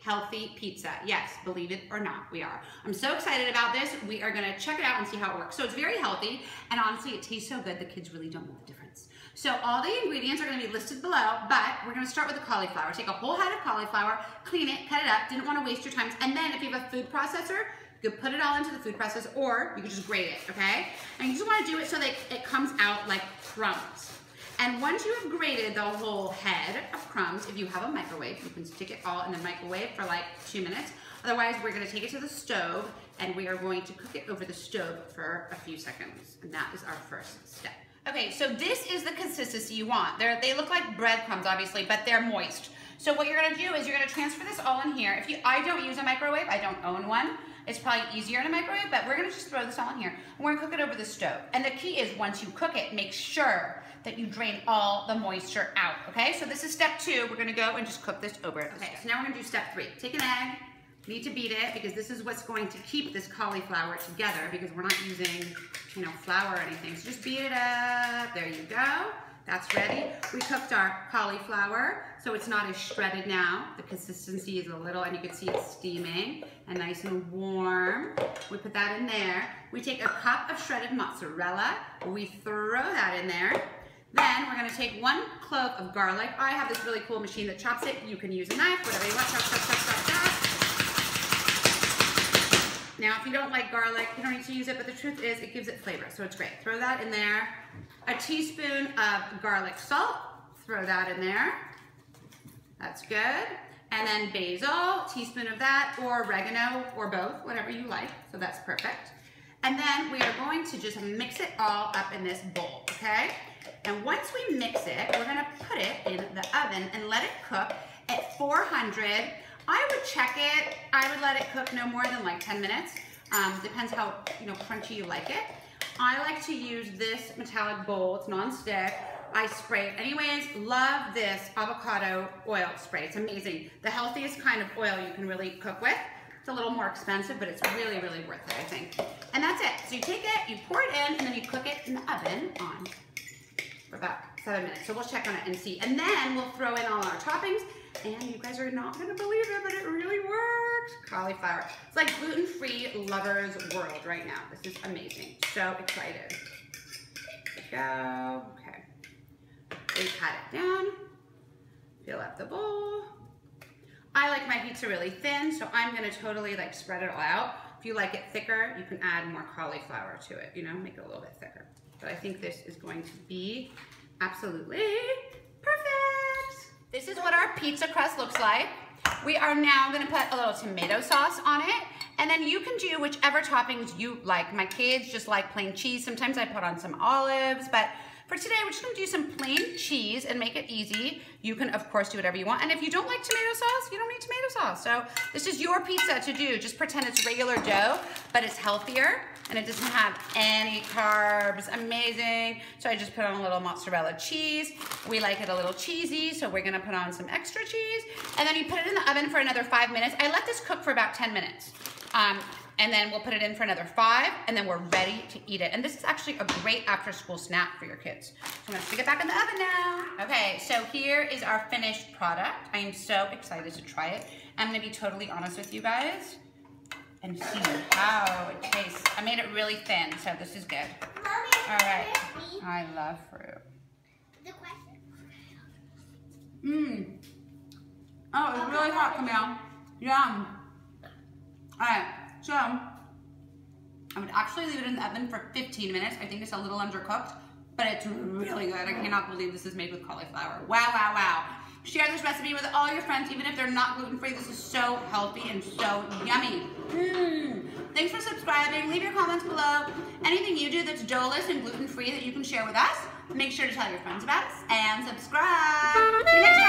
healthy pizza. Yes, believe it or not, we are. I'm so excited about this. We are gonna check it out and see how it works. So it's very healthy, and honestly, it tastes so good, the kids really don't know the difference. So all the ingredients are gonna be listed below, but we're gonna start with the cauliflower. Take a whole head of cauliflower, clean it, cut it up, didn't wanna waste your time. And then if you have a food processor, you could put it all into the food processor, or you could just grate it, okay? And you just wanna do it so that it comes out like crumbs. And once you have grated the whole head of crumbs, if you have a microwave, you can stick it all in the microwave for like 2 minutes. Otherwise, we're gonna take it to the stove and we are going to cook it over the stove for a few seconds. And that is our first step. Okay, so this is the consistency you want. They look like breadcrumbs, obviously, but they're moist. So what you're gonna do is you're gonna transfer this all in here. I don't use a microwave, I don't own one. It's probably easier in a microwave, but we're gonna just throw this all in here. And we're gonna cook it over the stove. And the key is once you cook it, make sure that you drain all the moisture out, okay? So this is step 2. We're gonna go and just cook this over. Okay, so now we're gonna do step 3. Take an egg, need to beat it because this is what's going to keep this cauliflower together because we're not using, flour or anything. So just beat it up, there you go. That's ready. We cooked our cauliflower, so it's not as shredded now. The consistency is a little, and you can see it's steaming and nice and warm. We put that in there. We take a cup of shredded mozzarella. We throw that in there. Then we're gonna take 1 clove of garlic. I have this really cool machine that chops it. You can use a knife, whatever you want, chop, chop, chop, chop, chop. Now, if you don't like garlic, you don't need to use it, but the truth is it gives it flavor, so it's great. Throw that in there. A teaspoon of garlic salt, throw that in there. That's good. And then basil, teaspoon of that, or oregano, or both, whatever you like, so that's perfect. And then we are going to just mix it all up in this bowl, okay? And once we mix it, we're gonna put it in the oven and let it cook at 400. I would check it. I would let it cook no more than like 10 minutes. Depends how crunchy you like it. I like to use this metallic bowl. It's non-stick. I spray it anyways. Love this avocado oil spray. It's amazing. The healthiest kind of oil you can really cook with. It's a little more expensive, but it's really, really worth it, I think. And that's it. So you take it, you pour it in, and then you cook it in the oven on for about 7 minutes. So we'll check on it and see. And then we'll throw in all our toppings. And you guys are not gonna believe it, but it really works. Cauliflower. It's like gluten-free lover's world right now. This is amazing. So excited. There we go. Okay. We pat it down. Fill up the bowl. I like my pizza really thin, so I'm gonna totally spread it all out. If you like it thicker, you can add more cauliflower to it, make it a little bit thicker. But I think this is going to be absolutely perfect. This is what our pizza crust looks like. We are now gonna put a little tomato sauce on it, and then you can do whichever toppings you like. My kids just like plain cheese. Sometimes I put on some olives, but for today, we're just gonna do some plain cheese and make it easy. You can, of course, do whatever you want. And if you don't like tomato sauce, you don't need tomato sauce. So this is your pizza to do. Just pretend it's regular dough, but it's healthier and it doesn't have any carbs. Amazing. So I just put on a little mozzarella cheese. We like it a little cheesy, so we're gonna put on some extra cheese. And then you put it in the oven for another 5 minutes. I let this cook for about 10 minutes. And then we'll put it in for another 5, and then we're ready to eat it. And this is actually a great after-school snack for your kids. So I'm gonna stick it back in the oven now. Okay, so here is our finished product. I am so excited to try it. I'm gonna be totally honest with you guys and see how it tastes. I made it really thin, so this is good. All right, I love fruit. Oh, it's really hot, Camille. Yum. All right. So, I would actually leave it in the oven for 15 minutes. I think it's a little undercooked, but it's really good. I cannot believe this is made with cauliflower. Wow, wow, wow. Share this recipe with all your friends, even if they're not gluten-free. This is so healthy and so yummy. Thanks for subscribing. Leave your comments below. Anything you do that's doughless and gluten-free that you can share with us, make sure to tell your friends about us and subscribe. See you next time.